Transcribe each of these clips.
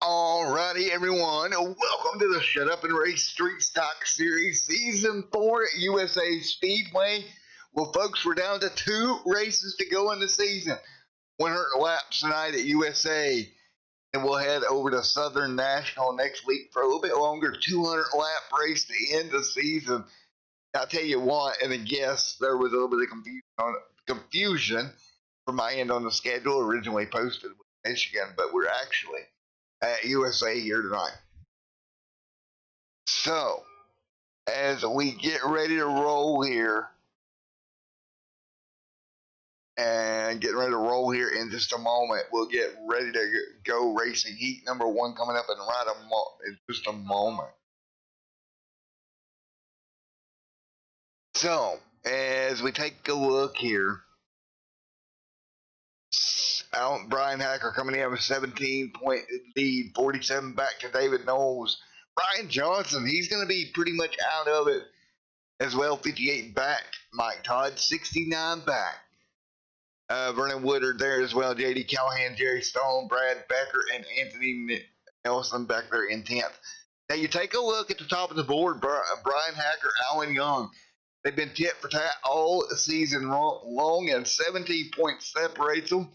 Alrighty, everyone. Welcome to the Shut Up and Race Street Stock Series Season 4 at USA Speedway. Well, folks, we're down to 2 races to go in the season. 100 laps tonight at USA. And we'll head over to Southern National next week for a little bit longer 200-lap race to end the season. I'll tell you what, and I guess there was a little bit of confusion from my end on the schedule originally posted with Michigan, but we're actually at USA here tonight. So, as we get ready to roll here, and getting ready to roll here in just a moment, we'll get ready to go racing. Heat number 1 coming up in just a moment. So, as we take a look here, Brian Hacker coming in with a 17-point lead, 47 back to David Knowles. Brian Johnson, he's going to be pretty much out of it as well, 58 back. Mike Todd, 69 back. Vernon Woodard there as well, J.D. Callahan, Jerry Stone, Brad Becker, and Anthony Nelson back there in 10th. Now you take a look at the top of the board, Brian Hacker, Alan Young. They've been tit for tat all season long, and 17 points separates them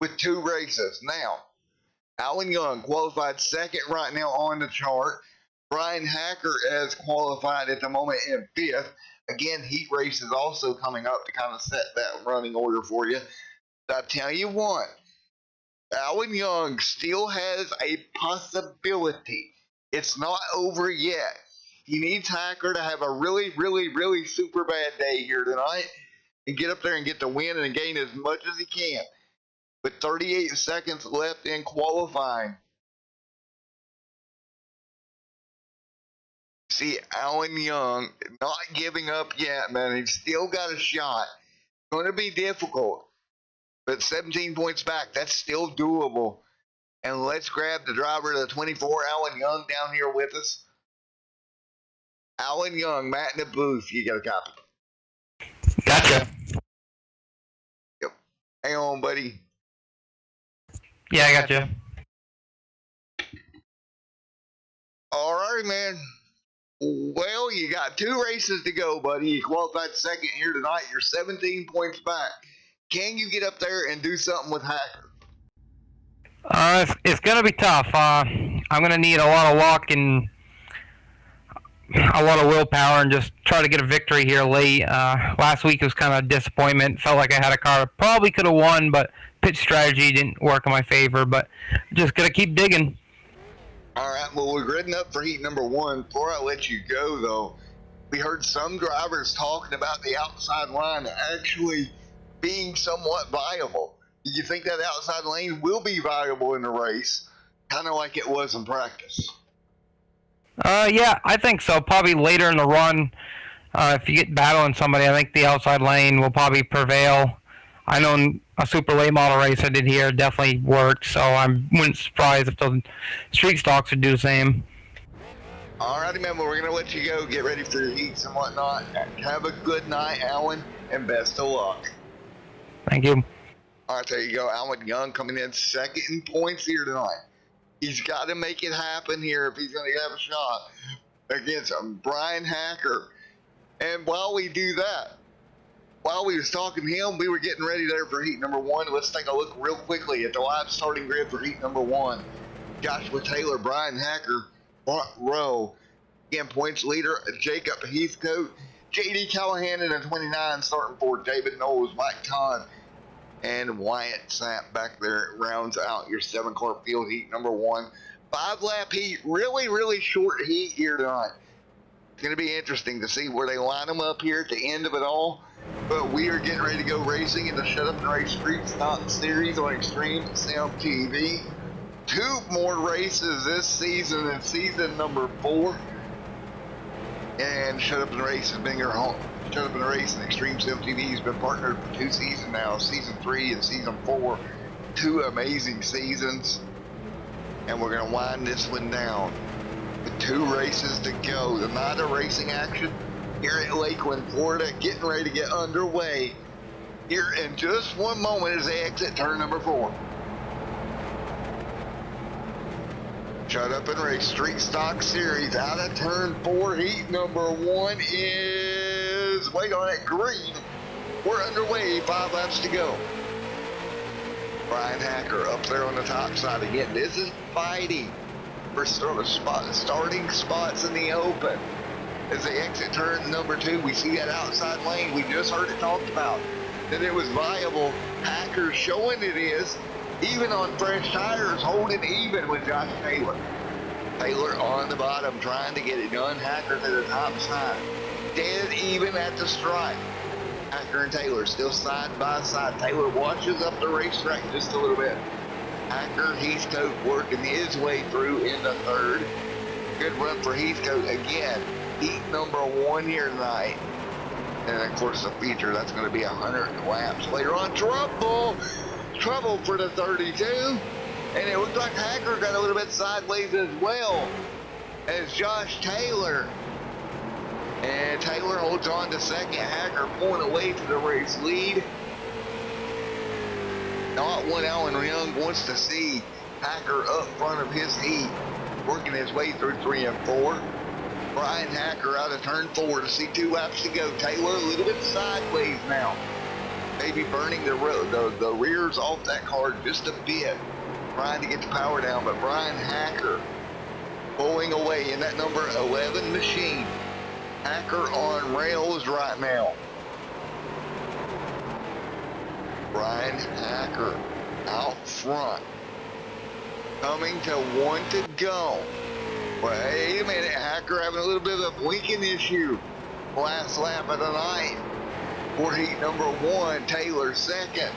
with 2 races. Now, Alan Young qualified second right now on the chart. Brian Hacker has qualified at the moment in 5th. Again, heat race is also coming up to kind of set that running order for you. But I tell you what, Alan Young still has a possibility. It's not over yet. He needs Hacker to have a really, really, really super bad day here tonight and get up there and get the win and gain as much as he can. With 38 seconds left in qualifying. See, Alan Young not giving up yet, man. He's still got a shot. It's going to be difficult. But 17 points back, that's still doable. And let's grab the driver of the 24, Alan Young, down here with us. Alan Young, Matt in the booth. You got a copy. Gotcha. Yep. Hang on, buddy. Yeah, I got you. All right, man. Well, you got 2 races to go, buddy. You qualified second here tonight. You're 17 points back. Can you get up there and do something with Hacker? It's going to be tough. I'm going to need a lot of luck and a lot of willpower and just try to get a victory here late. Last week was kind of a disappointment. Felt like I had a car that probably could have won, but pitch strategy didn't work in my favor. But just going to keep digging. All right, well, we're griding up for heat number 1. Before I let you go, though, we heard some drivers talking about the outside line actually being somewhat viable. Do you think that outside lane will be viable in the race, kind of like it was in practice? Yeah, I think so. Probably later in the run, if you get battling somebody, I think the outside lane will probably prevail. I know in a super late model race I did here definitely worked, so I wouldn't surprise if the street stocks would do the same. Alrighty, man, well, we're going to let you go. Get ready for your heats and whatnot. Have a good night, Alan, and best of luck. Thank you. All right, there you go. Alan Young coming in second in points here tonight. He's got to make it happen here if he's going to have a shot against Brian Hacker. And while we do that, while we was talking to him, we were getting ready there for heat number 1. Let's take a look real quickly at the live starting grid for heat number 1. Joshua Taylor, Brian Hacker, front row. Again, points leader, Jacob Heathcote. J.D. Callahan in a 29 starting for David Knowles, Mike Todd, and Wyatt Sapp back there. Rounds out your 7-car field heat number 1. 5-lap heat, really, really short heat here tonight. It's going to be interesting to see where they line them up here at the end of it all. But we are getting ready to go racing in the Shut Up and Race Street Stock Series on Extreme Sim TV. 2 more races this season in season number 4. And Shut Up and Race has been your home. Shut Up and Race and Extreme Sim TV has been partnered for 2 seasons now, season 3 and season 4. 2 amazing seasons. And we're going to wind this one down with 2 races to go. The night of racing action here at Lakeland, Florida, getting ready to get underway here in just one moment as they exit turn number 4. Shutup and Race Street Stock Series out of turn 4. Heat number 1 is, wait on it, green. We're underway, 5 laps to go. Brian Hacker up there on the top side again. This is fighting for starting spots in the open. As they exit turn number 2, we see that outside lane. We just heard it talked about, that it was viable. Hacker showing it is, even on fresh tires, holding even with Josh Taylor. Taylor on the bottom, trying to get it done. Hacker to the top side. Dead even at the stripe. Hacker and Taylor still side by side. Taylor watches up the racetrack just a little bit. Hacker, Heathcote working his way through in the third. Good run for Heathcote again. Heat number 1 here tonight. And of course the feature, that's going to be 100 laps later on. Trouble for the 32. And it looks like Hacker got a little bit sideways as well as Josh Taylor. And Taylor holds on to second. Hacker pulling away to the race lead. Not what Alan Young wants to see. Hacker up front of his heat, working his way through 3 and 4. Brian Hacker out of turn 4 to see 2 laps to go. Taylor a little bit sideways now. Maybe burning the rears off that car just a bit, trying to get the power down. But Brian Hacker pulling away in that number 11 machine. Hacker on rails right now. Brian Hacker out front, coming to 1 to go. Wait a minute, Hacker having a little bit of a blinking issue. Last lap of the night for heat number 1. Taylor second.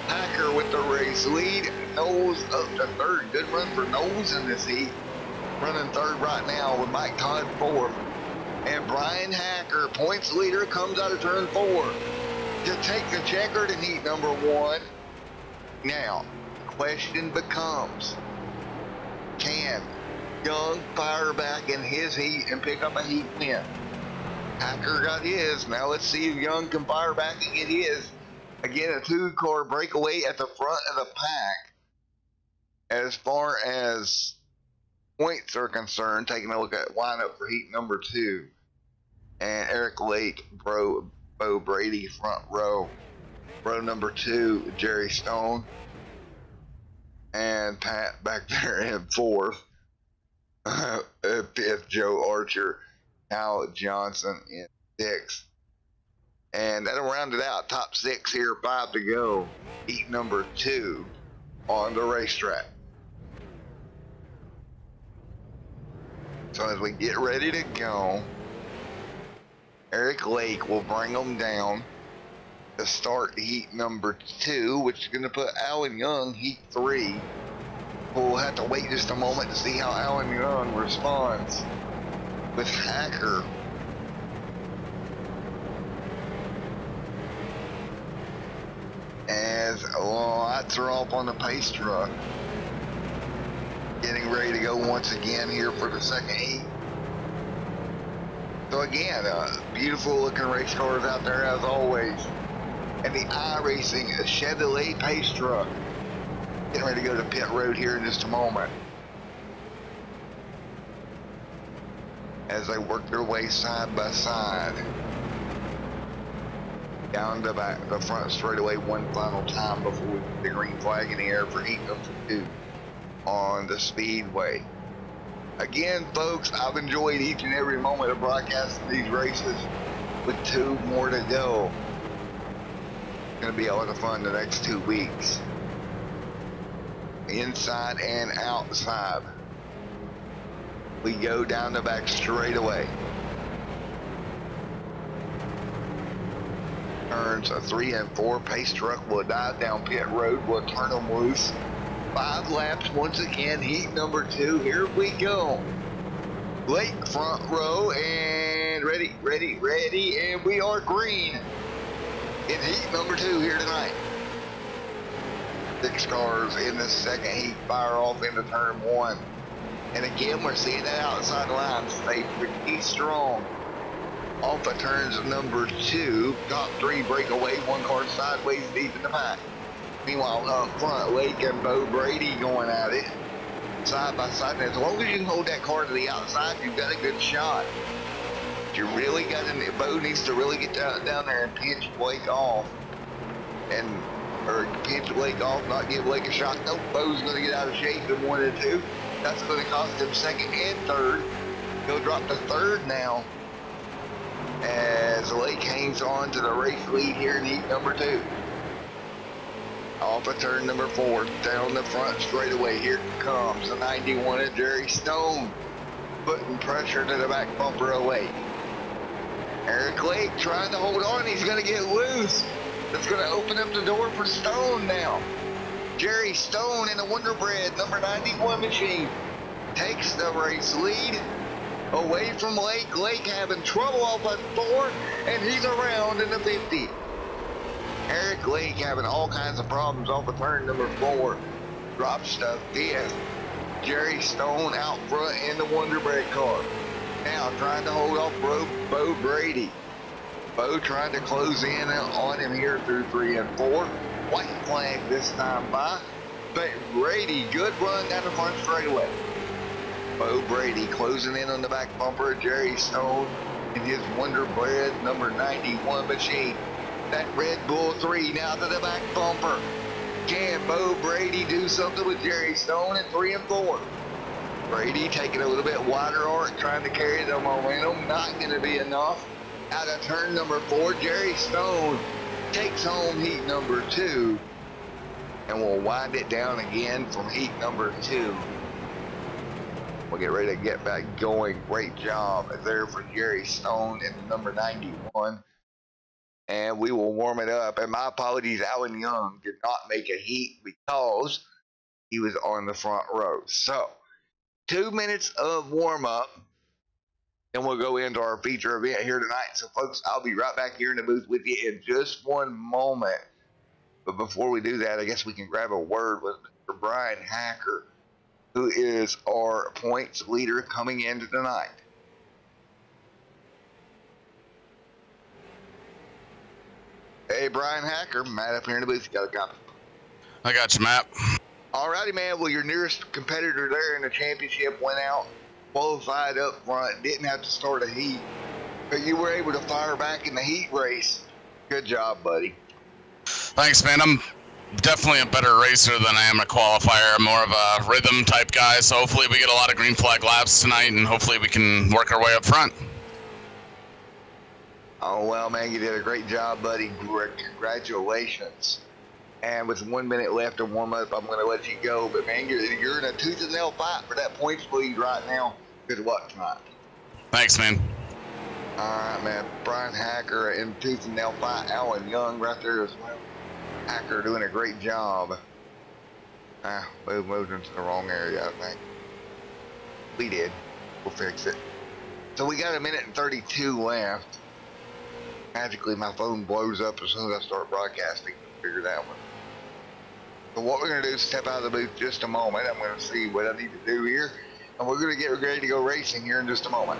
Hacker with the race lead. Knowles up to third. Good run for Knowles in this heat. Running third right now with Mike Todd fourth. And Brian Hacker, points leader, comes out of turn 4 to take the checkered in heat number 1. Now, the question becomes, can Young fire back in his heat and pick up a heat win? Hacker got his. Now let's see if Young can fire back and get his. Again, a 2-car breakaway at the front of the pack. As far as points are concerned, taking a look at lineup for heat number 2. And Eric Lake, Bo Brady, front row. Row number 2, Jerry Stone. And Pat back there in 4th. 5th, Joe Archer. Hal Johnson in 6th. And that'll round it out. Top 6 here, 5 to go. Heat number 2 on the racetrack. So as we get ready to go, Eric Lake will bring them down to start heat number 2, which is going to put Alan Young heat 3. We'll have to wait just a moment to see how Alan Young responds with Hacker. As lights are off on the pace truck. Getting ready to go once again here for the second heat. So again, beautiful looking race cars out there as always. And the iRacing Chevrolet pace truck. Getting ready to go to pit road here in just a moment. As they work their way side by side. Down the back, the front straightaway one final time before we put the green flag in the air for heat number 2 on the Speedway. Again, folks, I've enjoyed each and every moment of broadcasting these races with 2 more to go. It's going to be a lot of fun the next 2 weeks. Inside and outside. We go down the back straightaway. Turns 3 and 4. Pace truck will dive down pit road. We'll turn them loose. 5 laps once again. Heat number 2. Here we go. Lake front row and ready. And we are green in heat number 2 here tonight. 6 cars in the second heat fire off into turn 1. And again, we're seeing that outside line stay pretty strong. Off of turns number 2, top 3 breakaway, 1 car sideways deep in the pack. Meanwhile, up front, Lake and Bo Brady going at it. side by side, and as long as you can hold that car to the outside, you've got a good shot. You really got to, Bo needs to really get down there and pinch Blake off, or pinch Blake off, not give Blake a shot. Nope, Bo's going to get out of shape in 1 and 2. That's going to cost him second and third. He'll drop to third now, as Blake hangs on to the race lead here in heat number 2. Off of turn number 4, down the front straightaway. Here comes the 91 of Jerry Stone, putting pressure to the back bumper away. Eric Lake trying to hold on. He's going to get loose. That's going to open up the door for Stone now. Jerry Stone in the Wonder Bread number 91 machine takes the race lead away from Lake. Lake having trouble off at 4, and he's around in the 50. Eric Lake having all kinds of problems off of turn number 4. Drops to 5th. Jerry Stone out front in the Wonder Bread car. Now trying to hold off Bo Brady. Bo trying to close in on him here through 3 and 4. White flag this time by. But Brady, good run down the front straightaway. Bo Brady closing in on the back bumper of Jerry Stone in his Wonder Bread number 91 machine. That Red Bull 3 now to the back bumper. Can Bo Brady do something with Jerry Stone in 3 and 4? Brady taking a little bit wider arc, trying to carry the momentum. Not going to be enough. Out of turn number 4, Jerry Stone takes home heat number 2. And we'll wind it down again from heat number 2. We'll get ready to get back going. Great job there for Jerry Stone in the number 91. And we will warm it up. And my apologies, Alan Young did not make a heat because he was on the front row. So, 2 minutes of warm up, and we'll go into our feature event here tonight. So, folks, I'll be right back here in the booth with you in just one moment. But before we do that, I guess we can grab a word with Mr. Brian Hacker, who is our points leader coming into tonight. Hey, Brian Hacker, Matt up here in the booth. You got a copy? I got you, Matt. Alrighty, man. Well, your nearest competitor there in the championship went out, qualified up front, didn't have to start a heat, but you were able to fire back in the heat race. Good job, buddy. Thanks, man. I'm definitely a better racer than I am a qualifier. I'm more of a rhythm type guy, so hopefully we get a lot of green flag laps tonight, and hopefully we can work our way up front. Oh, well, man, you did a great job, buddy. Congratulations. And with 1 minute left to warm up, I'm going to let you go. But, man, you're in a tooth and nail fight for that points lead right now. Good luck tonight. Thanks, man. All right, man. Brian Hacker in tooth and nail fight. Alan Young right there as well. Hacker doing a great job. We moved into the wrong area, I think. We did. We'll fix it. So we got 1 minute and 32 left. Magically, my phone blows up as soon as I start broadcasting. Figure that one. So what we're going to do is step out of the booth just a moment. I'm going to see what I need to do here. And we're going to get ready to go racing here in just a moment.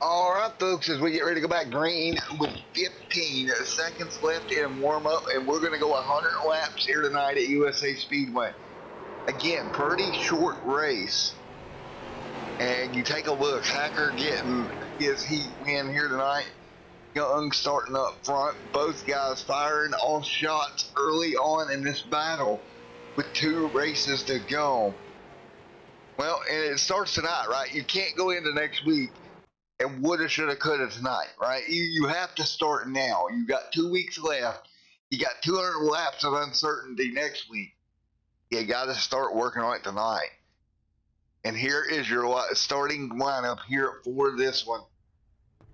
All right, folks, as we get ready to go back green with 15 seconds left in warm-up, and we're going to go 100 laps here tonight at USA Speedway. Again, pretty short race. And you take a look, Hacker getting his heat win here tonight. Young starting up front, both guys firing all shots early on in this battle with 2 races to go. Well, and it starts tonight, right? You can't go into next week and woulda, shoulda, coulda tonight, right? You have to start now. You got 2 weeks left. You got 200 laps of uncertainty next week. You got to start working on it tonight. And here is your starting lineup here for this one.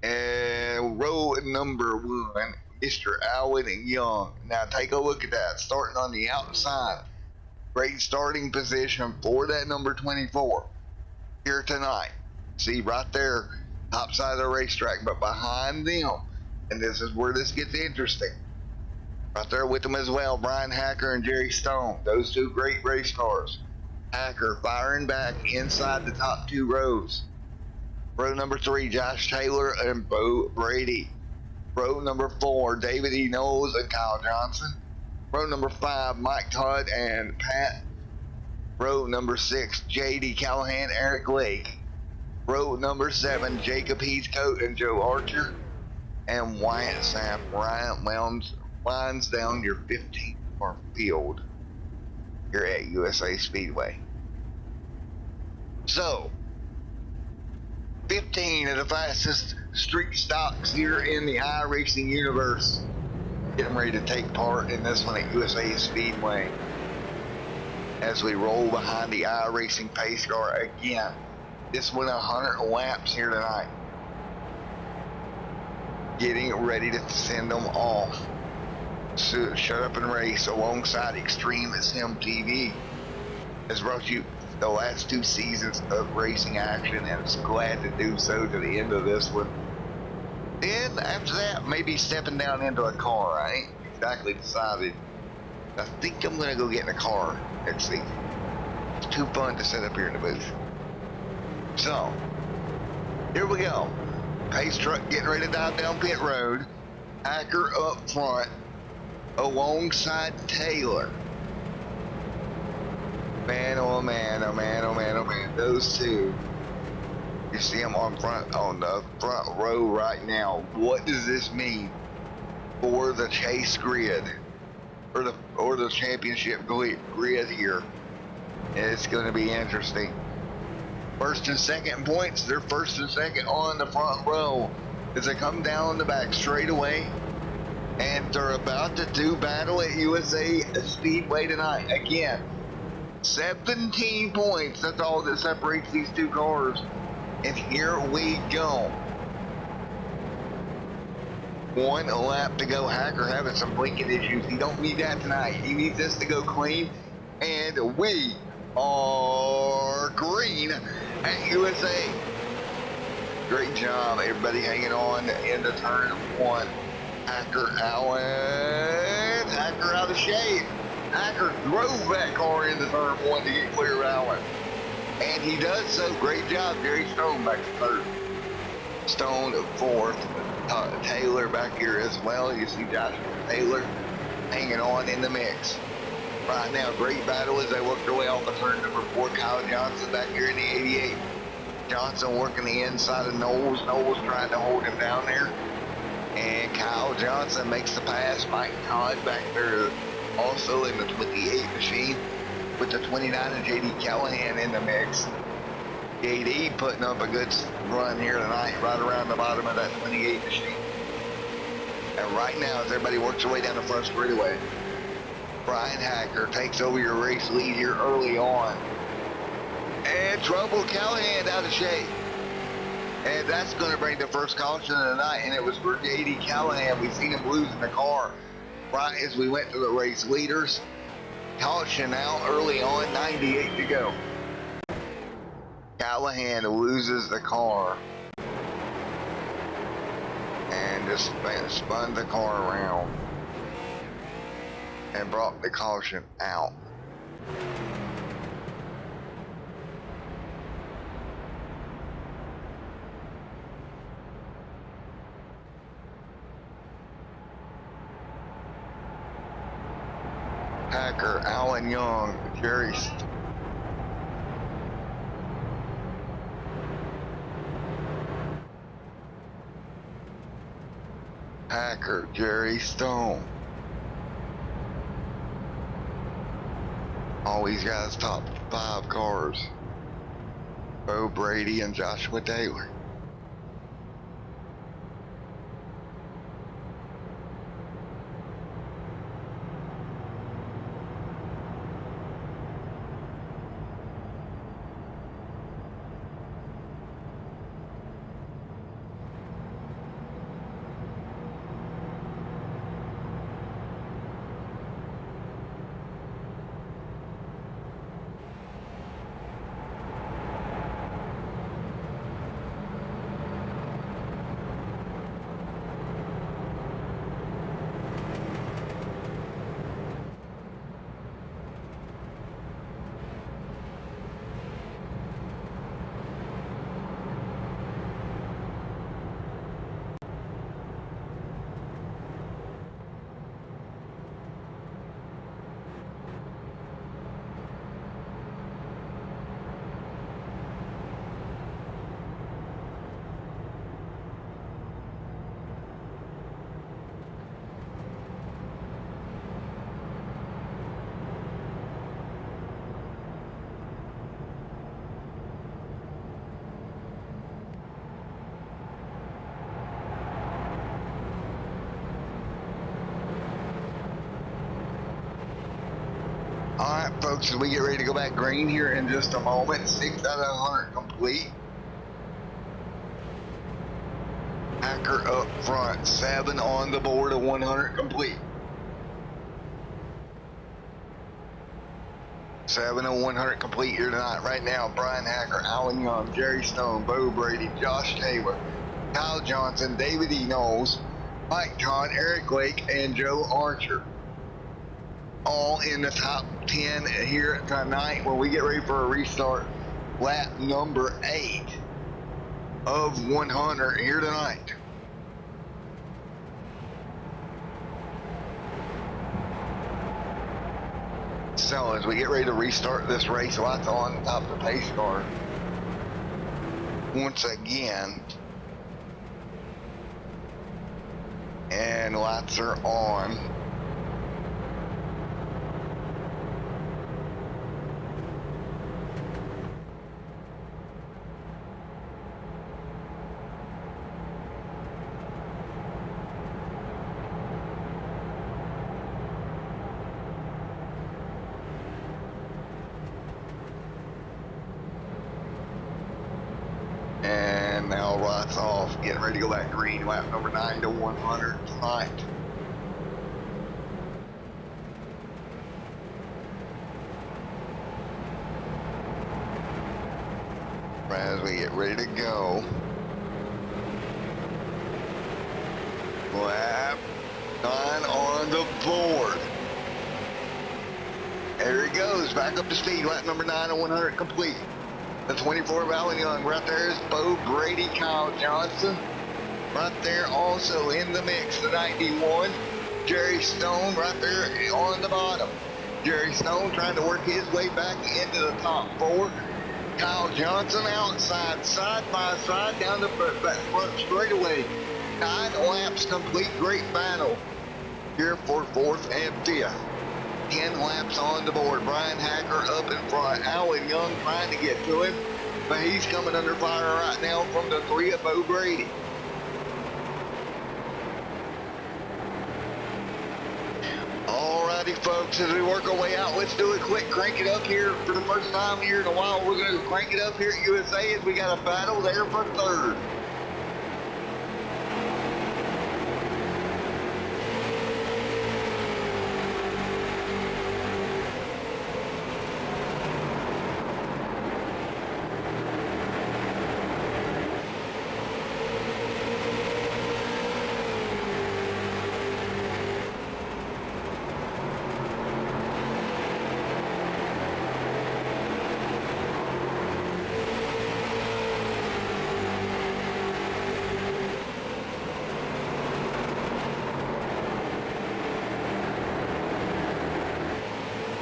And row number 1, Mr. Alwyn Young. Now take a look at that. Starting on the outside. Great starting position for that number 24 here tonight. See right there, top side of the racetrack, but behind them, and this is where this gets interesting. Right there with them as well, Brian Hacker and Jerry Stone. Those two great race cars. Hacker firing back inside the top 2 rows. Row number 3, Josh Taylor and Bo Brady. Row number 4, David E. Knowles and Kyle Johnson. Row number 5, Mike Todd and Pat. Row number 6, J.D. Callahan, Eric Lake. Row number 7, Jacob Heathcote and Joe Archer. And Wyatt Sapp, Ryan Welms winds down your 15-car field here at USA Speedway. So, 15 of the fastest street stocks here in the iRacing universe getting ready to take part in this one at USA Speedway as we roll behind the iRacing pace car again. This went 100 laps here tonight. Getting ready to send them off. So, Shut Up and Race alongside Extreme Sim TV has brought you the last 2 seasons of racing action, and it's glad to do so to the end of this one. Then after that, maybe stepping down into a car. I ain't exactly decided. I think I'm gonna go get in a car next season. It's too fun to sit up here in the booth. So, here we go. Pace truck getting ready to dive down pit road. Hacker up front alongside Taylor. Man, oh man, oh man, oh man, oh man. Those two. You see them on the front row right now. What does this mean for the chase grid or the championship grid here? It's going to be interesting. First and second points. They're first and second on the front row as they come down the back straight away. And they're about to do battle at USA Speedway tonight. Again, 17 points. That's all that separates these 2 cars. And here we go. 1 lap to go. Hacker having some blinking issues. He don't need that tonight. He needs this to go clean. And we are green at USA. Great job, everybody hanging on into turn 1. Hacker Allen. Hacker out of shade. Hacker drove that car into turn 1 to get clear of Allen. And he does so. Great job. Jerry Stone back to 3rd. Stone 4th. Taylor back here as well. You see Josh Taylor hanging on in the mix. Right now, great battle as they work their way off of turn number 4. Kyle Johnson back here in the 88. Johnson working the inside of Knowles. Knowles trying to hold him down there. And Kyle Johnson makes the pass. Mike Todd back there also in the 28 machine with the 29 and J.D. Callahan in the mix. J.D. putting up a good run here tonight, right around the bottom of that 28 machine. And right now, as everybody works their way down the front straightaway, Brian Hacker takes over your race lead here early on. And trouble, Callahan out of shape. And that's going to bring the first caution of the night, and it was for J.D. Callahan. We've seen him losing the car right as we went to the race leaders. Caution out early on, 98 to go. Callahan loses the car and just spun the car around and brought the caution out. Hacker, Alan Young, Jerry Hacker, Jerry Stone. All these guys top 5 cars. Bo Brady and Joshua Taylor. All right, folks, as we get ready to go back green here in just a moment, 6 out of 100 complete. Hacker up front, 7 on the board of 100 complete. 7 of 100 complete here tonight. Right now, Brian Hacker, Alan Young, Jerry Stone, Bo Brady, Josh Taylor, Kyle Johnson, David E. Knowles, Mike John, Eric Lake, and Joe Archer. All in the top 10 here tonight when we get ready for a restart. Lap number 8 of 100 here tonight. So as we get ready to restart this race, lights on top of the pace car once again, and lights are on. And now lights off, getting ready to go back green, lap number 9 to 100 tonight. As we get ready to go, lap 9 on the board. There he goes, back up to speed, lap number 9 to 100 complete. The 24 of Alan Young, right there is Bo Brady, Kyle Johnson. Right there also in the mix, the 91. Jerry Stone right there on the bottom. Jerry Stone trying to work his way back into the top 4. Kyle Johnson outside, side by side, down the front straightaway. 9 laps complete, great battle here for 4th and 5th. 10 laps on the board. Brian Hacker up in front. Alan Young trying to get to him, but he's coming under fire right now from the 3 of Bo Brady. Alrighty, folks, as we work our way out, let's do it quick. Crank it up here for the first time here in a while. We're going to crank it up here at USA as we got a battle there for 3rd.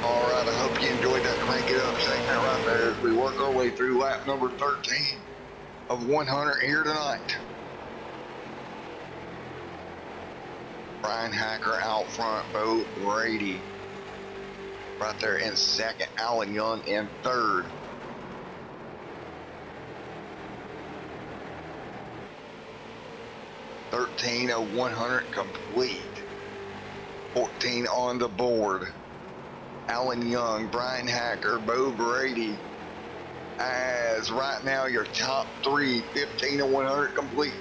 Alright, I hope you enjoyed that crank it up segment right there as we work our way through lap number 13 of 100 here tonight. Brian Hacker out front, Bo Brady right there in 2nd, Alan Young in 3rd. 13 of 100 complete. 14 on the board. Alan Young, Brian Hacker, Bo Brady as right now your top three, 15 of 100 complete.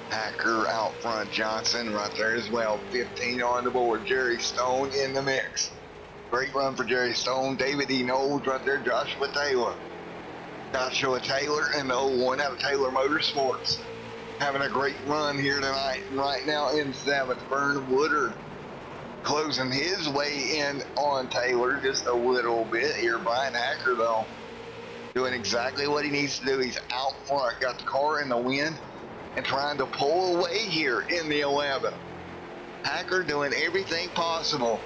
Hacker out front, Johnson right there as well, 15 on the board. Jerry Stone in the mix. Great run for Jerry Stone. David E. Knowles right there, Joshua Taylor. Joshua Taylor and the 01 out of Taylor Motorsports. Having a great run here tonight. And right now in 7th, Vern Woodard closing his way in on Taylor just a little bit here. Brian Hacker, though, doing exactly what he needs to do. He's out front, got the car in the wind and trying to pull away here in the 11. Hacker doing everything possible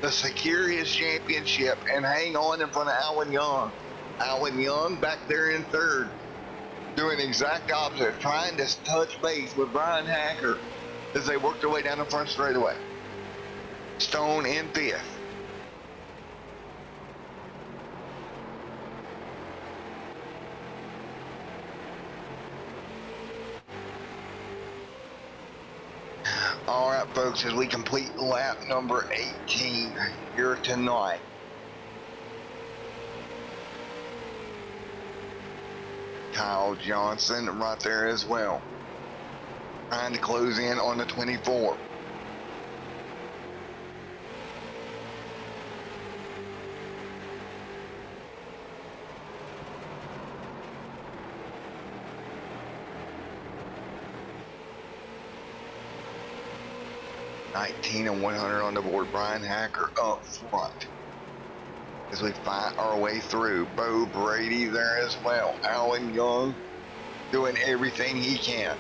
to secure his championship and hang on in front of Alan Young. Alan Young back there in 3rd, doing the exact opposite, trying to touch base with Brian Hacker as they work their way down the front straightaway. Stone in 5th. All right, folks, as we complete lap number 18 here tonight. Kyle Johnson right there as well, trying to close in on the 24. and 100 on the board. Brian Hacker up front as we fight our way through. Bo Brady there as well. Alan Young doing everything he can.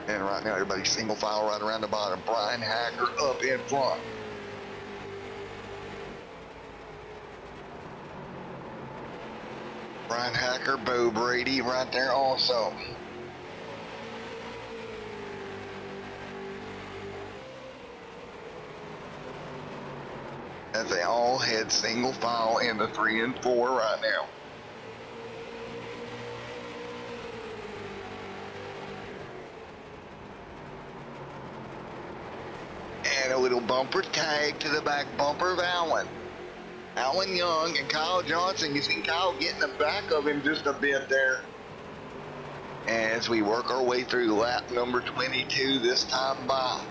And right now everybody's single file right around the bottom. Brian Hacker up in front. Brian Hacker, Bo Brady right there also. As they all head single file in the 3 and 4 right now. And a little bumper tag to the back bumper of Allen. Alan Young and Kyle Johnson. You see Kyle getting the back of him just a bit there. As we work our way through lap number 22 this time by.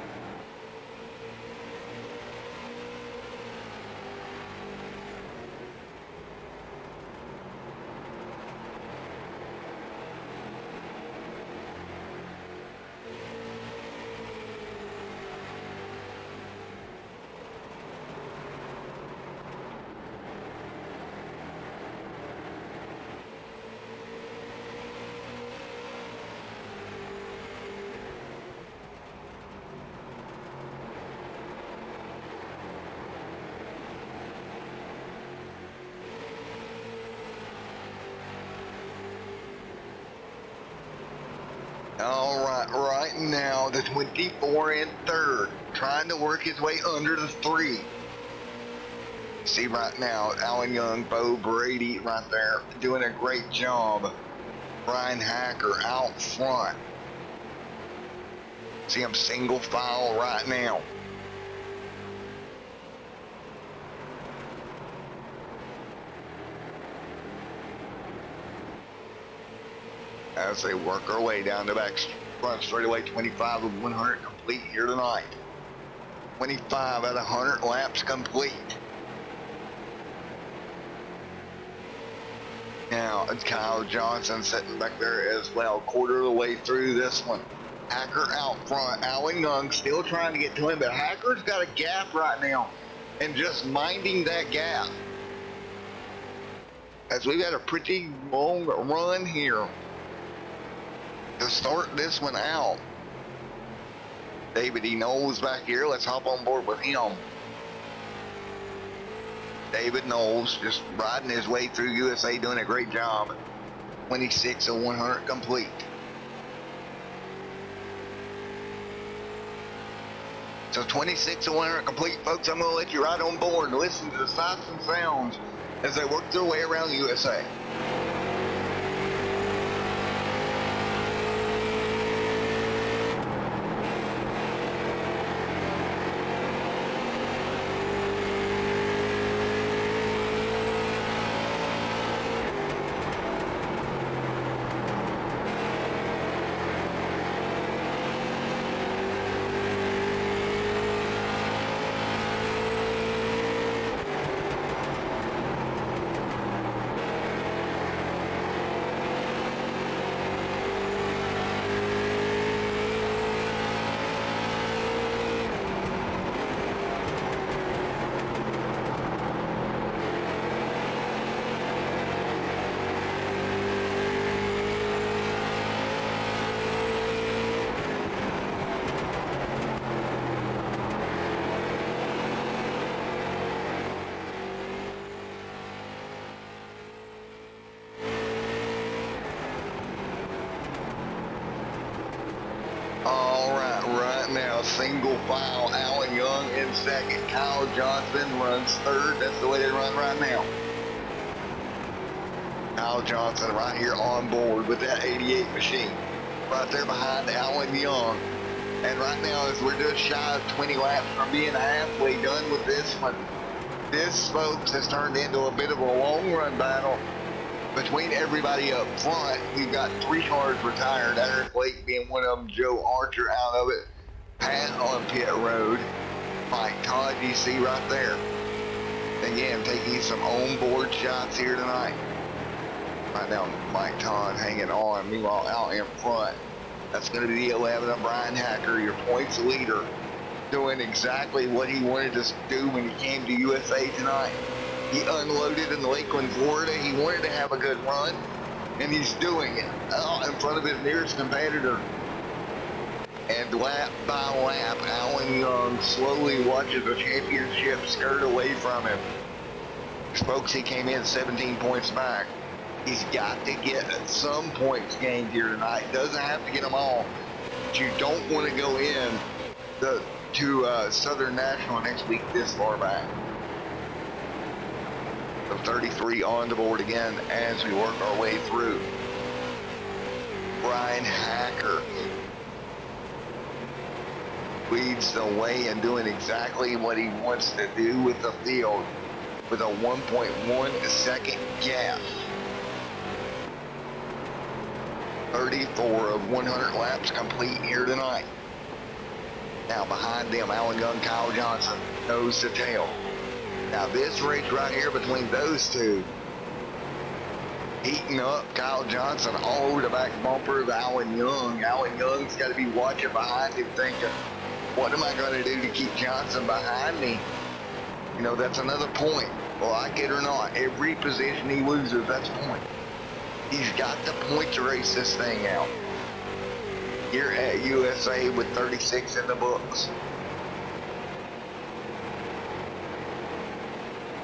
All right now the 24 in 3rd, trying to work his way under the 3. See right now, Alan Young, Bo Brady right there, doing a great job. Brian Hacker out front. See him single file right now. As they work our way down the back front straightaway. 25 of 100 complete here tonight. 25 out of 100 laps complete. Now it's Kyle Johnson sitting back there as well, quarter of the way through this one. Hacker out front. Alan Young still trying to get to him, but Hacker's got a gap right now and just minding that gap. As we've had a pretty long run here to start this one out. David E. Knowles back here. Let's hop on board with him. David Knowles just riding his way through USA, doing a great job. 26 of 100 complete. So 26 to 100 complete, folks. I'm going to let you ride on board and listen to the sights and sounds as they work their way around the USA. Right now, single file, Alan Young in second, Kyle Johnson runs third. That's the way they run right now. Kyle Johnson right here on board with that 88 machine, right there behind Alan Young. And right now, as we're just shy of 20 laps from being halfway done with this one, this, folks, has turned into a bit of a long run battle between everybody up front. We've got 3 cars retired, Eric Lake being one of them, Joe Archer out of it, Pat on pit road, Mike Todd you see right there. Again, taking some on-board shots here tonight. Right now, Mike Todd hanging on. Meanwhile, out in front, that's going to be the 11 of Brian Hacker, your points leader, doing exactly what he wanted to do when he came to USA tonight. He unloaded in Lakeland, Florida. He wanted to have a good run, and he's doing it out in front of his nearest competitor. And lap by lap, Alan Young slowly watches the championship skirt away from him. Folks, he came in 17 points back. He's got to get some points gained here tonight. Doesn't have to get them all, but you don't want to go in to Southern National next week this far back. So 33 on the board again as we work our way through. Brian Hacker leads the way and doing exactly what he wants to do with the field with a 1.1 second gap. 34 of 100 laps complete here tonight. Now behind them, Alan Young, Kyle Johnson, nose to tail. Now this race right here between those two, heating up. Kyle Johnson all over the back bumper of Alan Young. Alan Young's got to be watching behind him thinking, what am I going to do to keep Johnson behind me? You know, that's another point. Like it or not, every position he loses, that's a point. He's got the point to race this thing out. Here at USA with 36 in the books.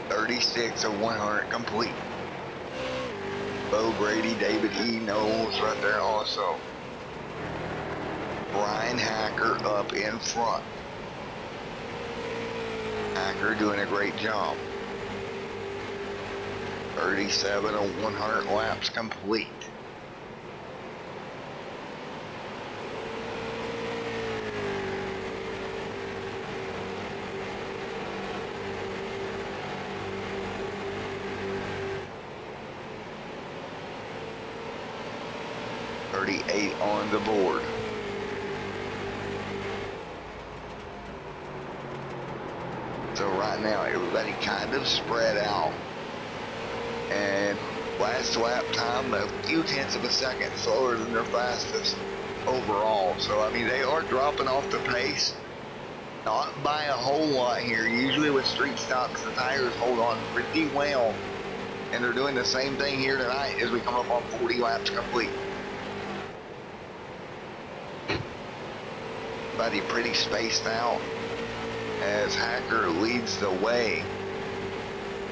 36 of 100 complete. Bo Brady, David E. Knowles right there also. Brian Hacker up in front. Hacker doing a great job. 37 of 100 laps complete. On the board. So right now everybody kind of spread out, and last lap time a few tenths of a second slower than their fastest overall. So I mean, they are dropping off the pace, not by a whole lot here. Usually with street stocks the tires hold on pretty well, and they're doing the same thing here tonight as we come up on 40 laps complete. Everybody pretty spaced out as Hacker leads the way.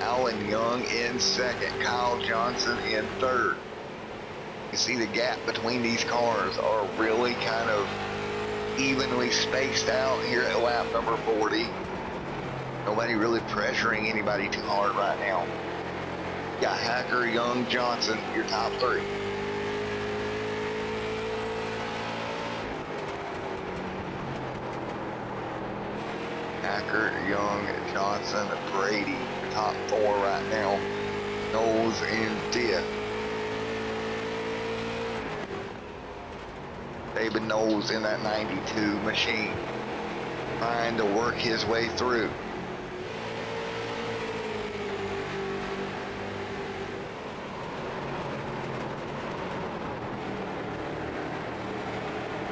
Alan Young in second, Kyle Johnson in third. You see the gap between these cars are really kind of evenly spaced out here at lap number 40. Nobody really pressuring anybody too hard right now. Got Hacker, Young, Johnson, your top three. Hacker, Young, Johnson, Brady, your top four right now. Knowles in fifth. David Knowles in that 92 machine, trying to work his way through.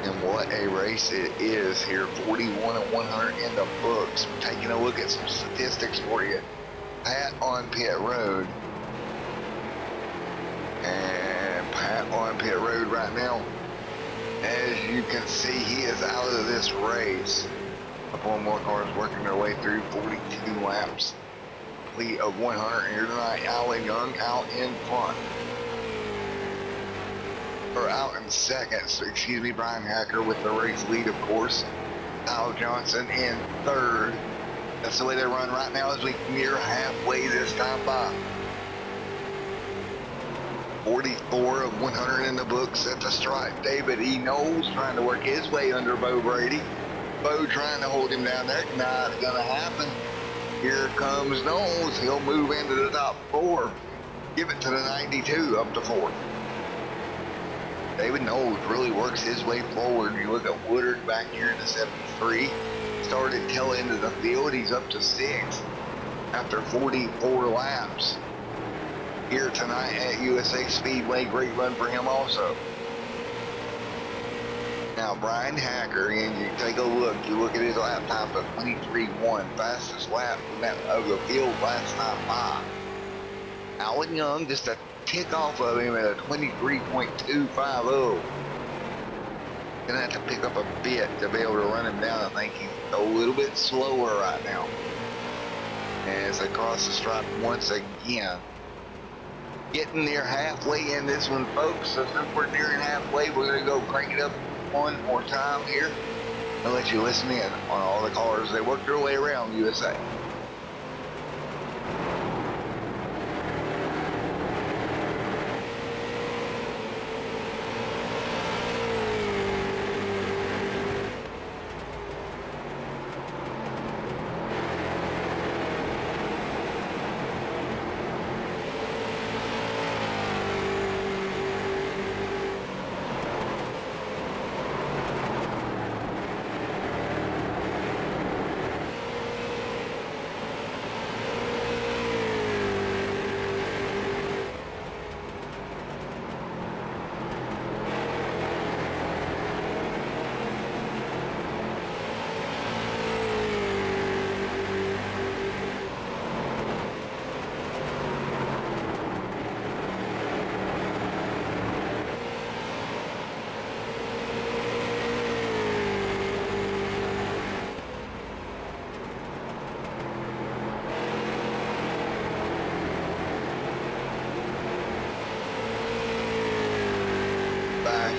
And what a race it is here. 41 and 100 in the books. Taking a look at some statistics for you. Pat on pit road. And Pat on pit road right now. As you can see, he is out of this race. A couple more cars working their way through. 42 laps. Complete of 100 here tonight. Alan Young out in front. Or out in second, so excuse me, Brian Hacker with the race lead, of course. Kyle Johnson in third. That's the way they run right now as we near halfway this time by. 44 of 100 in the books at the stripe. David E. Knowles trying to work his way under Bo Brady. Bo trying to hold him down there. Not gonna happen. Here comes Knowles. He'll move into the top four. Give it to the 92 up to fourth. David Knowles really works his way forward. You look at Woodard back here in the 73. Started tail end of the field. He's up to sixth after 44 laps. Here tonight at USA Speedway. Great run for him also. Now Brian Hacker, and you take a look. You look at his lap time of 23.1. Fastest lap of the field last time by. Alan Young just a tick off of him at a 23.250. Gonna have to pick up a bit to be able to run him down. I think he's a little bit slower right now. As they cross the stripe once again. Getting near halfway in this one, folks. So since we're nearing halfway, we're gonna go crank it up one more time here. I'll let you listen in on all the cars. They work their way around USA.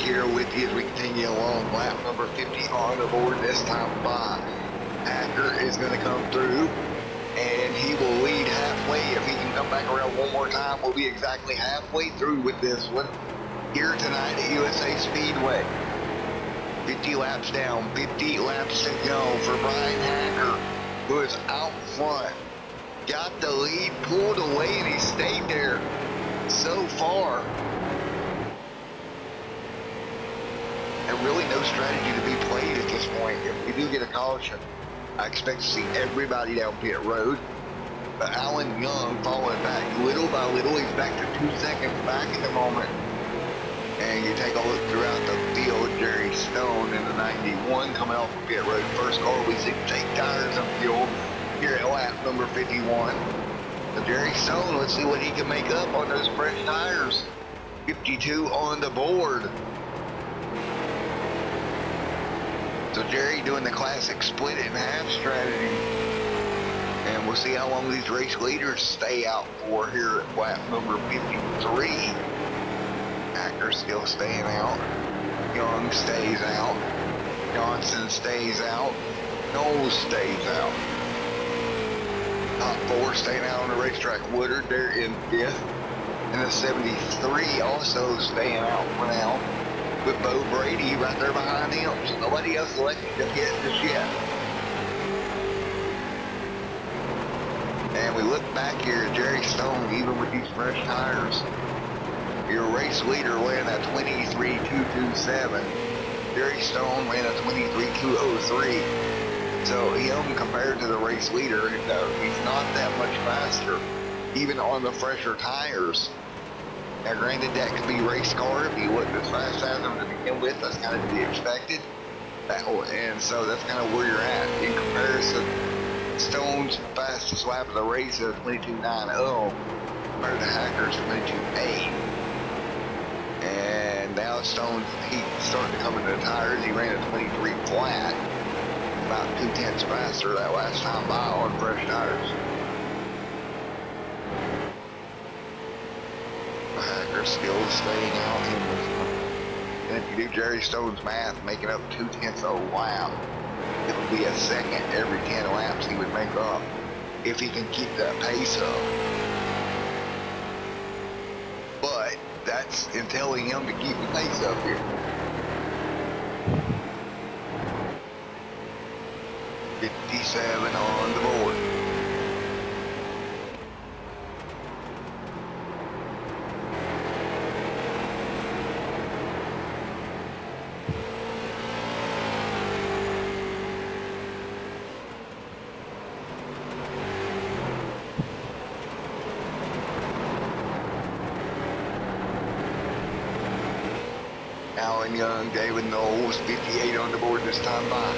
Here with you as we continue along. Lap number 50 on the board this time by. Hacker is going to come through and he will lead halfway. If he can come back around one more time, we'll be exactly halfway through with this one here tonight at USA Speedway. 50 laps down, 50 laps to go for Brian Hacker, who is out front. Got the lead, pulled away, and he stayed there so far. And really no strategy to be played at this point. If we do get a caution, I expect to see everybody down pit road. But Alan Young falling back little by little. He's back to 2 seconds back at the moment. And you take a look throughout the field, Jerry Stone in the 91 coming off of pit road. First car we see take tires of fuel here at lap number 51. So Jerry Stone, let's see what he can make up on those fresh tires. 52 on the board. So Jerry doing the classic split it in half strategy. And we'll see how long these race leaders stay out for here at lap number 53. Hacker still staying out. Young stays out. Johnson stays out. Knowles stays out. Top 4 staying out on the racetrack. Woodard there in 5th. And the 73 also staying out for now, with Bo Brady right there behind him. So nobody else elected to hit just yet. And we look back here at Jerry Stone, even with these fresh tires. Your race leader ran a 23.227. Jerry Stone ran a 23.203. So him compared to the race leader, he's not that much faster, even on the fresher tires. Now granted, that could be race car. If he wasn't as fast as him to begin with, that's kind of to be expected. And so that's kind of where you're at. In comparison, Stone's fastest lap of the race is 22.90 compared to Hacker's 22.8. And now Stone's, he's starting to come into the tires. He ran a 23 flat, about 0.2 faster that last time by on fresh tires. Hacker's still staying out in this one. And if you do Jerry Stone's math, making up 0.2 a lap, it would be a second every 10 laps he would make up if he can keep that pace up. But that's in telling him to keep the pace up here. 57 on the board. Alan Young, David Knowles, 58 on the board this time by.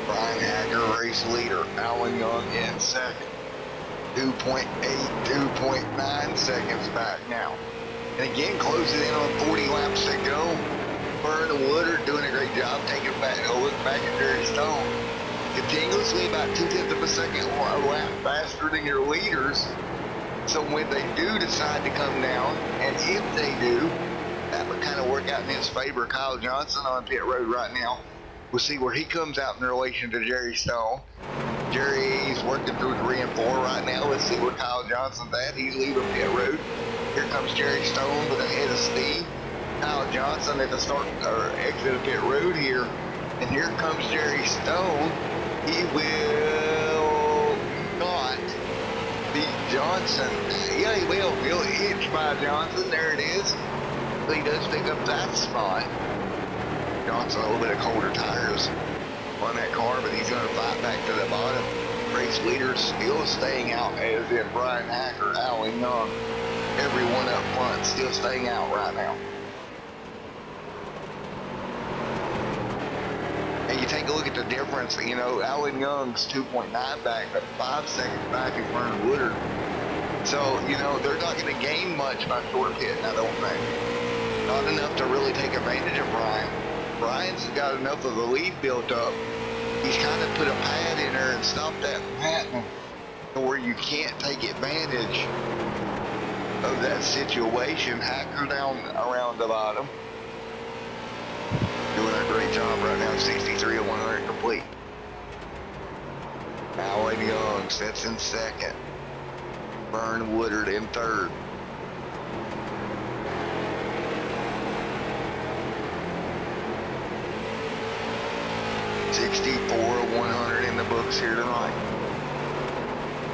Brian Hacker, race leader. Alan Young in second. 2.8, 2.9 seconds back now. And again, closing in on 40 laps to go. Vern Woodard doing a great job taking back a look back at Jerry Stone. Continuously about 0.2 of a second a lap faster than your leaders. So when they do decide to come down, and if they do, that would kind of work out in his favor. Kyle Johnson on pit road right now. We'll see where he comes out in relation to Jerry Stone. Jerry's working through 3 and 4 right now. Let's see where Kyle Johnson's at. He's leaving pit road. Here comes Jerry Stone with a head of steam. Kyle Johnson at the start or exit of pit road here. And here comes Jerry Stone. He will not beat Johnson. Yeah, he will. He'll inch by Johnson. There it is. But he does pick up that spot. Johnson, a little bit of colder tires on that car, but he's going to fight back to the bottom. Race leaders still staying out, as in Brian Hacker, Alan Young. Everyone up front still staying out right now. And you take a look at the difference, you know, Alan Young's 2.9 back, but 5 seconds back in front of Woodard. So, you know, they're not going to gain much by short pitting, I don't think. Not enough to really take advantage of Brian. Brian's got enough of the lead built up. He's kind of put a pad in there and stopped that from happening to where you can't take advantage of that situation. Hacker down around the bottom. Doing a great job right now, 63 of 100 complete. Alan Young sits in second. Vern Woodard in third. .64 of 100 in the books here tonight.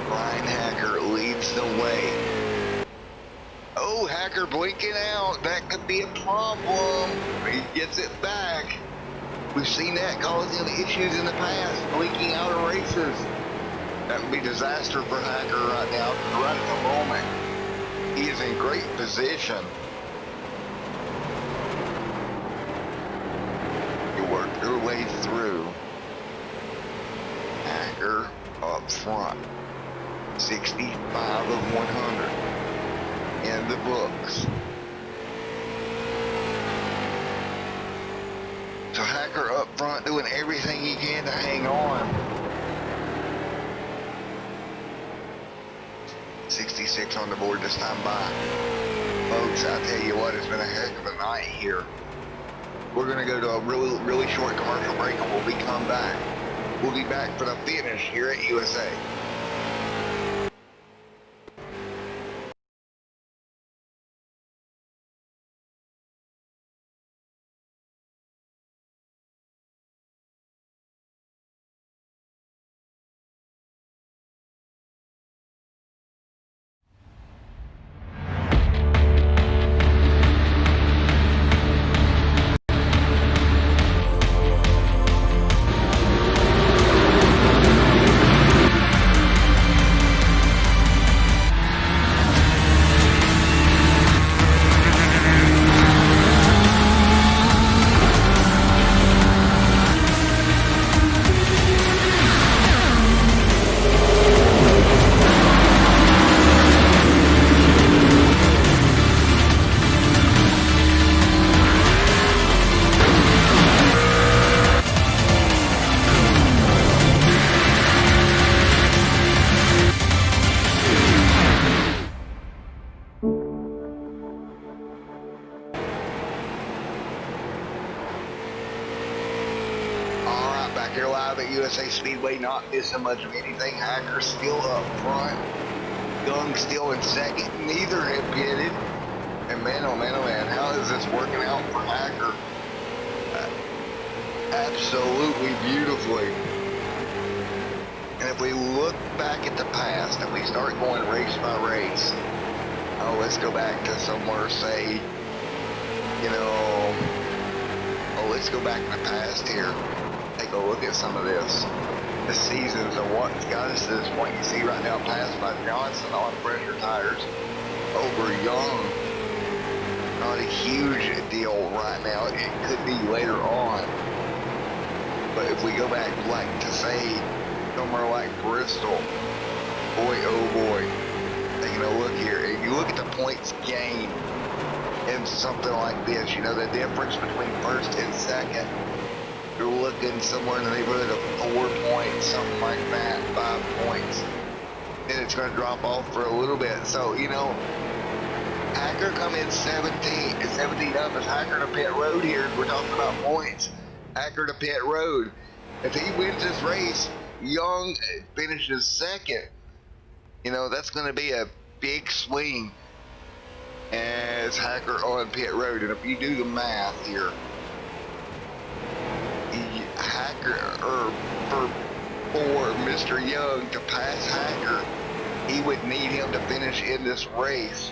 Brian Hacker leads the way. Oh, Hacker blinking out. That could be a problem. He gets it back. We've seen that cause him issues in the past, blinking out of races. That would be disaster for Hacker right now, because right at the moment, he is in great position. You work your way through. Hacker up front. 65 of 100. In the books. So Hacker up front doing everything he can to hang on. 66 on the board this time by. Folks, I tell you what, it's been a heck of a night here. We're going to go to a really short commercial break, and we'll come back. We'll be back for the finish here at USA. Here live at USA Speedway, not missing much of anything. Hacker still up front. Young still in second. Neither have pitted. And man, oh man, oh man, how is this working out for Hacker? Absolutely beautifully. And if we look back at the past and we start going race by race, oh, let's go back to somewhere, say, you know, oh, let's go back in the past here. Take a look at some of this. The seasons of what's got us to this point. You see right now, passed by Johnson on pressure tires over Young. Not a huge deal right now. It could be later on. But if we go back, like to say, somewhere like Bristol, boy, oh boy, taking a look here. If you look at the points gained in something like this, you know, the difference between first and second, you're looking somewhere in the neighborhood of 4 points, something like that, 5 points. Then it's going to drop off for a little bit. So, you know, Hacker come in 17 up as Hacker to pit road here. We're talking about points. Hacker to pit road. If he wins this race, Young finishes second. You know, that's going to be a big swing as Hacker on pit road. And if you do the math here, Hacker, or for Mr. Young to pass Hacker, he would need him to finish in this race,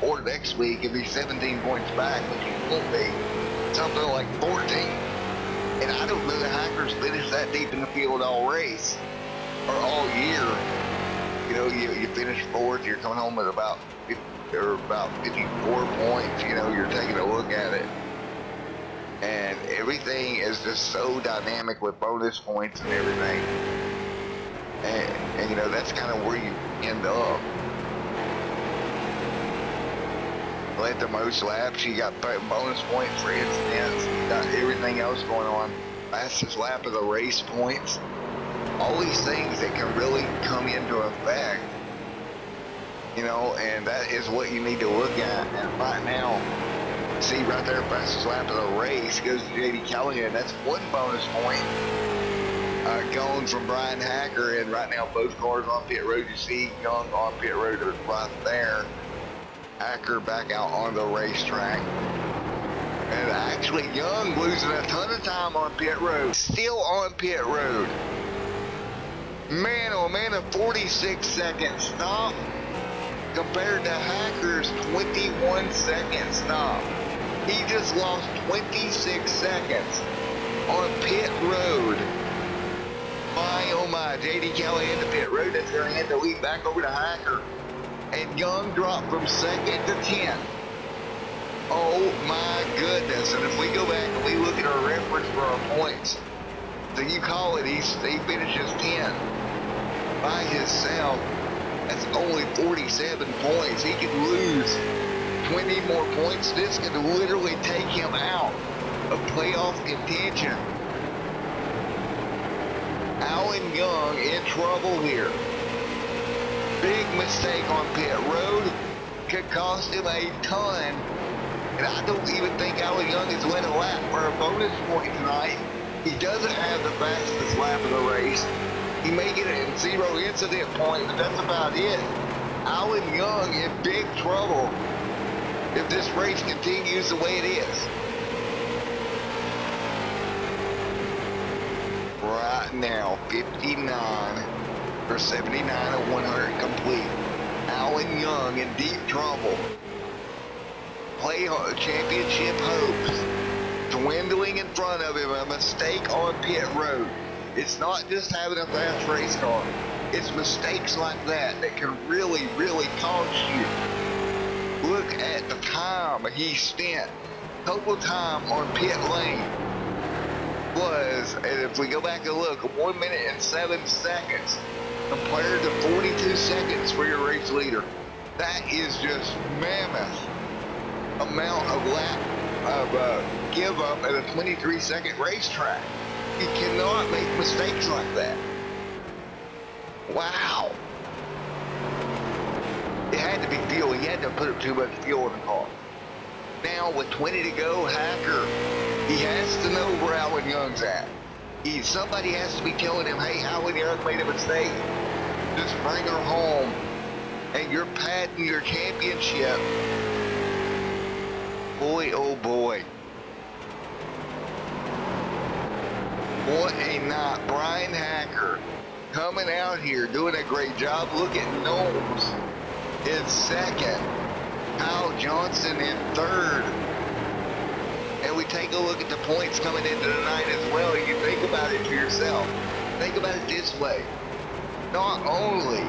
or next week if he's 17 points back, which he won't be, something like 14. And I don't know that Hacker's finished that deep in the field all race, or all year. You know, you finish fourth, you're coming home with about 54 points, you know, you're taking a look at it. And everything is just so dynamic with bonus points and everything. And you know, that's kind of where you end up. Led the most laps, you got bonus points for instance, you got everything else going on. Fastest lap of the race points. All these things that can really come into effect. You know, and that is what you need to look at. And right now, see right there, fastest lap of the race goes to J.D. Callahan. That's 1 bonus point going from Brian Hacker. And right now, both cars on pit road. You see Young on pit road right there. Hacker back out on the racetrack. And actually, Young losing a ton of time on pit road. Still on pit road. Man, oh man, a 46-second stop compared to Hacker's 21-second stop. He just lost 26 seconds on pit road. My, oh my, J.D. Callahan to pit road. That's going to hand the lead back over to Hacker. And Young dropped from 2nd to 10th. Oh my goodness. And if we go back and we look at our reference for our points, so you call it, he finishes 10 by himself. That's only 47 points. He could lose 20 more points. This could literally take him out of playoff contention. Alan Young in trouble here big mistake on pit road could cost him a ton. And I don't even think Alan Young is winning a lap for a bonus point tonight. He doesn't have the fastest lap of the race. He may get a 0 incident point, but that's about it. Alan Young in big trouble if this race continues the way it is. Right now, 59 for 79 of 100 complete. Alan Young in deep trouble. Play championship hopes dwindling in front of him. A mistake on pit road. It's not just having a fast race car. It's mistakes like that that can really, really cost you. Look at the time he spent. Total time on pit lane was, and if we go back and look, 1 minute and 7 seconds compared to 42 seconds for your race leader. That is just mammoth amount of lap of give up at a 23-second racetrack. You cannot make mistakes like that. Wow. It had to be fuel. He had to put up too much fuel in the car. Now with 20 to go, Hacker, he has to know where Alan Young's at. Somebody has to be telling him, hey, Alan Young made a mistake. Just bring her home. And you're padding your championship. Boy, oh boy. What a night. Brian Hacker coming out here doing a great job. Look at Knowles in second. Kyle Johnson in third. And we take a look at the points coming into the night as well. And you think about it to yourself. Think about it this way. Not only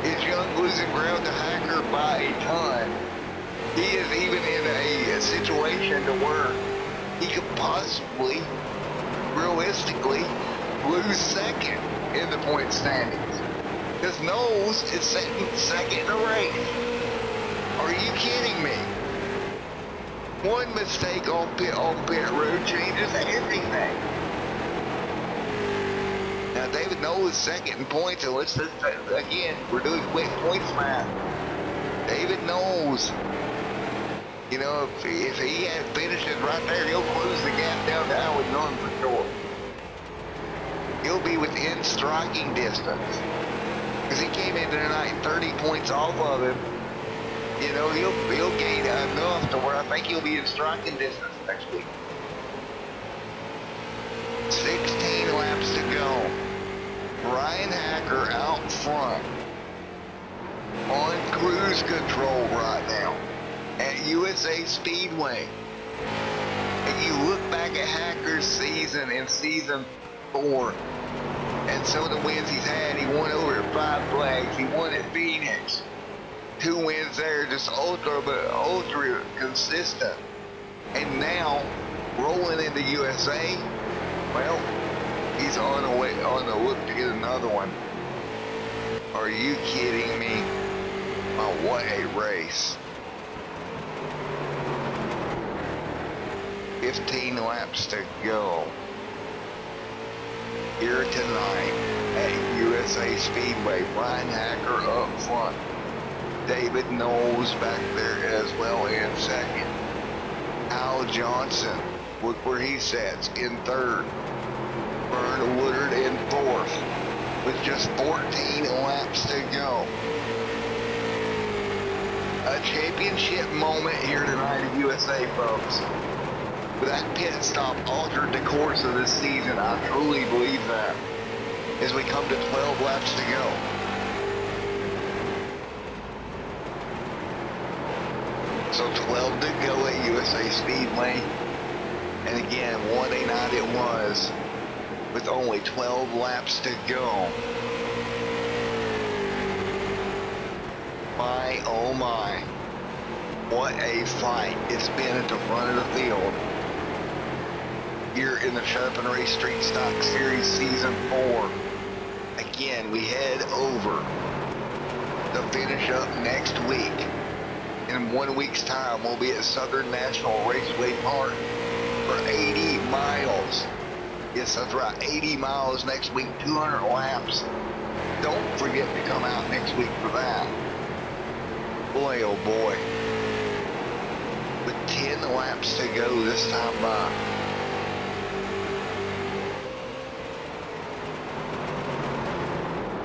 is Young losing ground to Hacker by a ton, he is even in a situation to where he could possibly, realistically, lose second in the point standings. Because Knowles is sitting second in the race. Are you kidding me? One mistake on pit road changes everything. Now David Knowles is second in points, and let's just, again, we're doing quick points math. David Knowles, you know, if he had finishes right there, he'll close the gap down to Alan Young for sure. He'll be within striking distance. Because he came into tonight 30 points off of him. You know, he'll gain enough to where I think he'll be in striking distance next week. 16 laps to go. Brian Hacker out front on cruise control right now at USA Speedway. And you look back at Hacker's season in season 4 and some of the wins he's had. He won over at 5 Flags. He won at Phoenix. 2 wins there, just ultra consistent. And now, rolling into USA, well, he's on the look to get another one. Are you kidding me? Oh, what a race. 15 laps to go here tonight at USA Speedway. Brian Hacker up front. David Knowles back there as well in second. Al Johnson, look where he sits in third. Vern Woodard in fourth with just 14 laps to go. A championship moment here tonight at USA, folks. But that pit stop altered the course of this season. I truly believe that. As we come to 12 laps to go. So 12 to go at USA Speedway. And again, what a night it was with only 12 laps to go. My, oh my. What a fight it's been at the front of the field. Here in the Sharpen Race Street Stock Series Season 4. Again, we head over to finish up next week. In 1 week's time, we'll be at Southern National Raceway Park for 80 miles. Yes, that's right, 80 miles next week, 200 laps don't forget to come out next week for that. Boy, oh boy. With 10 laps to go this time by.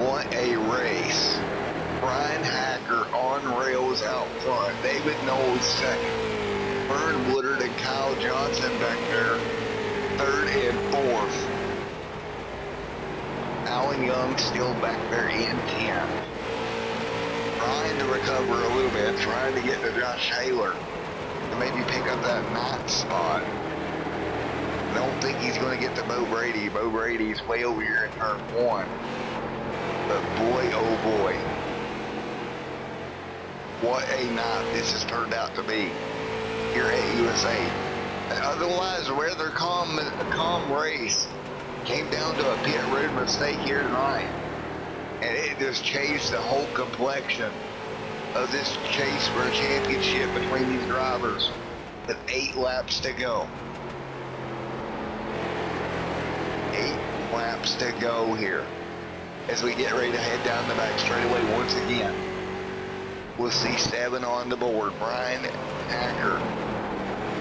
What a race. Brian Hacker on rails out front. David Knowles second. Vern Woodard and Kyle Johnson back there, third and fourth. Alan Young still back there in 10th. Trying to recover a little bit, trying to get to Josh Taylor to maybe pick up that 9th spot. Don't think he's going to get to Bo Brady. Bo Brady's way over here in turn 1. But boy, oh boy. What a night this has turned out to be here at USA. Otherwise, a rather calm race. Came down to a pit road mistake here tonight. And it just changed the whole complexion of this chase for a championship between these drivers with 8 laps to go. 8 laps to go here as we get ready to head down the back straightaway once again. We'll see 7 on the board. Brian Hacker,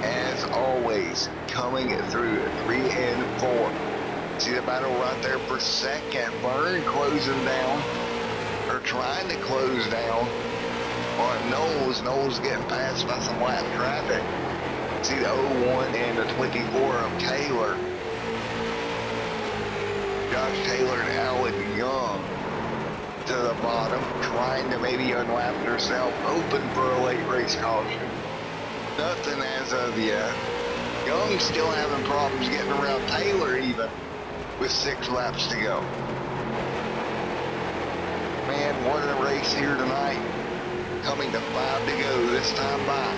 as always, coming through 3 and 4. See the battle right there for second. Vern closing down, or trying to close down on Knowles. Knowles getting passed by some lap traffic. See the 01 and the 24 of Taylor. Josh Taylor and Alan Young to the bottom, trying to maybe unlap herself, open for a late race caution. Nothing as of yet. Young still having problems getting around Taylor even, with 6 laps to go. Man, what a race here tonight. Coming to 5 to go this time by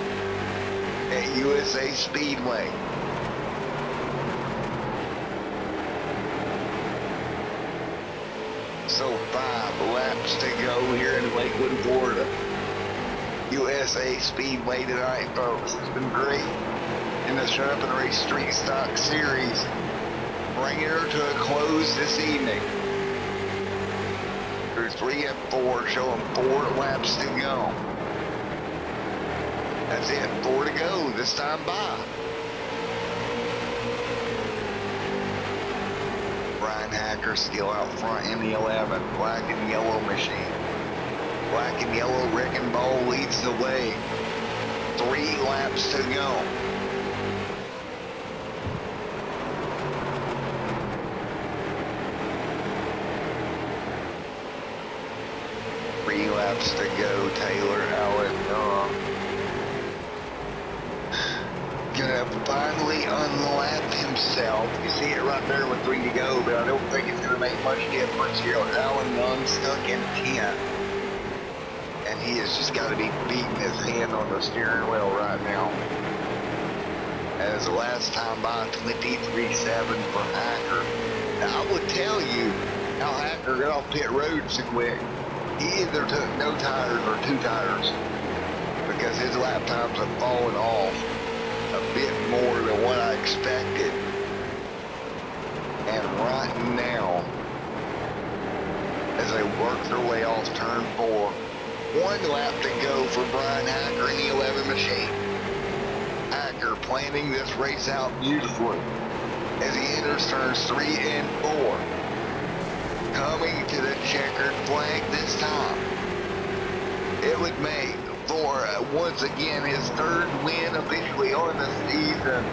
at USA Speedway. So 5 laps to go here in Lakewood, Florida. USA Speedway tonight, folks. It's been great in the Shutup and Race Street Stock Series. Bringing her to a close this evening. Through 3 and 4, showing 4 laps to go. That's it, 4 to go this time by. Brian Hacker still out front in the 11, black and yellow machine. Black and yellow wrecking ball leads the way. 3 laps to go. 3 laps to go, Taylor Allen gonna finally unlap himself. You see it right there with 3 to go, but I don't think it's gonna make much difference here. Alan Young stuck in 10th. And he has just got to be beating his hand on the steering wheel right now. As the last time by, 23.7 for Hacker. Now, I would tell you how Hacker got off pit road so quick. He either took no tires or 2 tires, because his lap times have fallen off a bit more than what I expected. And right now, as they work their way off turn 4, 1 lap to go for Brian Hacker in the 11 machine. Hacker planning this race out beautifully as he enters turns 3 and 4. Coming to the checkered flag this time. It would make for, once again, his 3rd win officially on the season.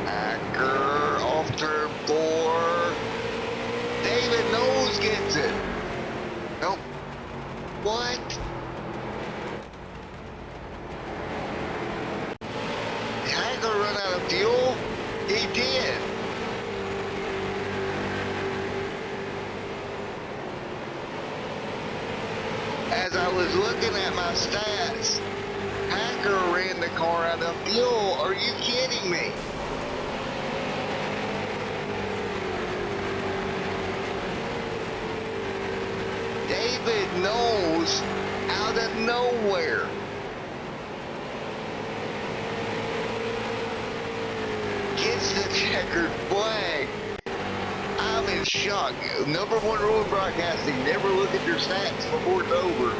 Hacker off turn 4. David Knowles gets it. Nope. What? Did Hacker run out of fuel? He did. As I was looking at my stats, Hacker ran the car out of fuel. Are you kidding me? David Knowles out of nowhere. Gets the checkered flag. I'm in Good shot. Number one rule in broadcasting, never look at your stats before it's over.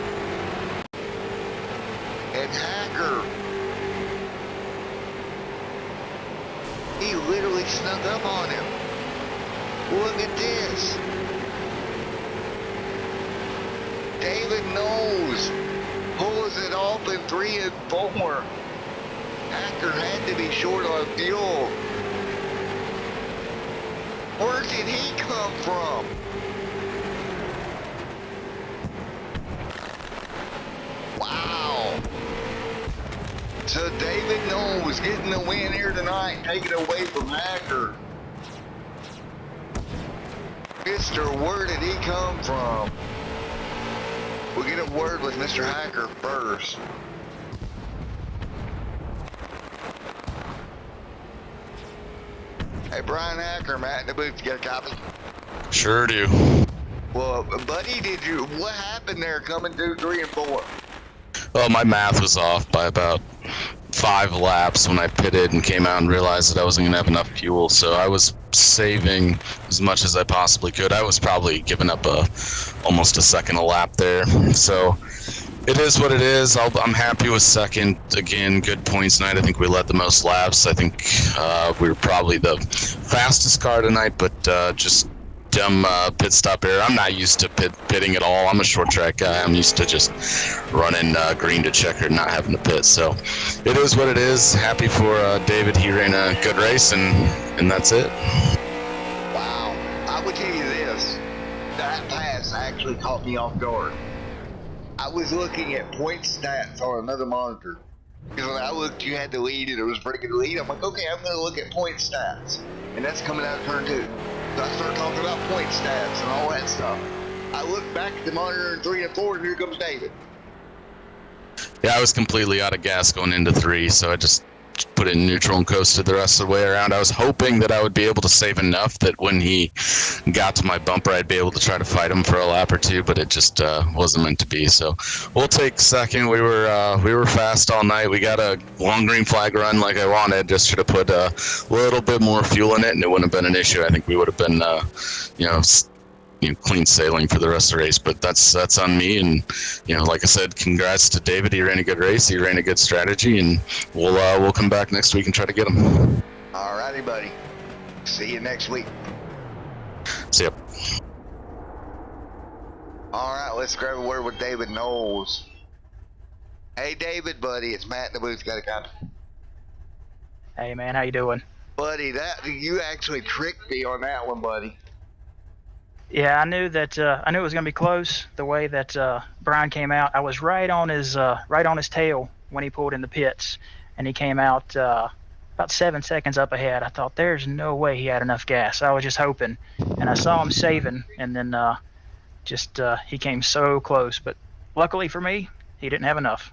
And Hacker, he literally snuck up on him. Look at this. David knows. Pulls it off in 3 and 4. Hacker had to be short on fuel. Where did he come from? Wow. So David Knowles getting the win here tonight, taking it away from Hacker. Mr. Where did he come from? We'll get a word with Mr. Hacker first. Hey, Brian Hacker, Matt in the booth, you got a copy? Sure do. Well, buddy, what happened there coming through 3 and 4? Well, my math was off by about 5 laps when I pitted and came out and realized that I wasn't going to have enough fuel, so I was saving as much as I possibly could. I was probably giving up almost a second a lap there, so it is what it is. I'm happy with second. Again, good points tonight. I think we led the most laps. I think we were probably the fastest car tonight, but just dumb pit stop error. I'm not used to pitting at all. I'm a short track guy. I'm used to just running green to checker, not having to pit. So it is what it is. Happy for David. He ran a good race, and that's it. Wow. I would tell you this. That pass actually caught me off guard. I was looking at point stats on another monitor. Because when I looked, you had the lead, and it was a pretty good lead. I'm like, okay, I'm going to look at point stats. And that's coming out of turn 2. So I start talking about point stats and all that stuff. I look back at the monitor in 3 and 4, and here comes David. Yeah, I was completely out of gas going into 3, so I just put it in neutral and coasted the rest of the way around. I was hoping that I would be able to save enough that when he got to my bumper, I'd be able to try to fight him for a lap or 2, but it just wasn't meant to be. So we'll take second. We were fast all night. We got a long green flag run like I wanted. Just should have put a little bit more fuel in it, and it wouldn't have been an issue. I think we would have been, clean sailing for the rest of the race, but that's on me. And like I said, congrats to David. He ran a good race. He ran a good strategy, and we'll come back next week and try to get him. All righty, buddy. See you next week. See ya. All right, let's grab a word with David Knowles. Hey, David, buddy, it's Matt in the booth. Got a copy? Hey, man, how you doing? Buddy, you actually tricked me on that one, buddy. Yeah, I knew it was gonna be close. The way that Brian came out, I was right on his tail when he pulled in the pits, and he came out about 7 seconds up ahead. I thought, there's no way he had enough gas. I was just hoping, and I saw him saving, and then he came so close. But luckily for me, he didn't have enough.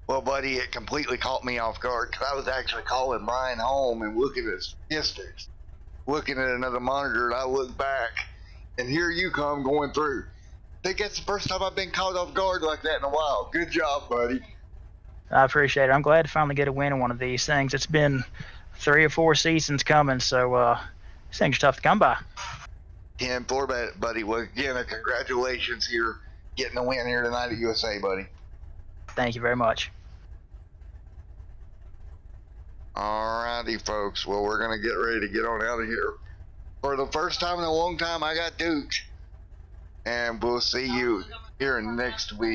Well, buddy, it completely caught me off guard because I was actually calling Brian home and looking at his statistics, looking at another monitor, and I looked back. And here you come going through. I think that's the first time I've been caught off guard like that in a while. Good job, buddy. I appreciate it. I'm glad to finally get a win in one of these things. It's been 3 or 4 seasons coming, so these things are tough to come by. 10-4, buddy. Well, again, congratulations here, getting the win here tonight at USA, buddy. Thank you very much. All righty, folks. Well, we're going to get ready to get on out of here. For the first time in a long time, I got Duke. And we'll see you here next week.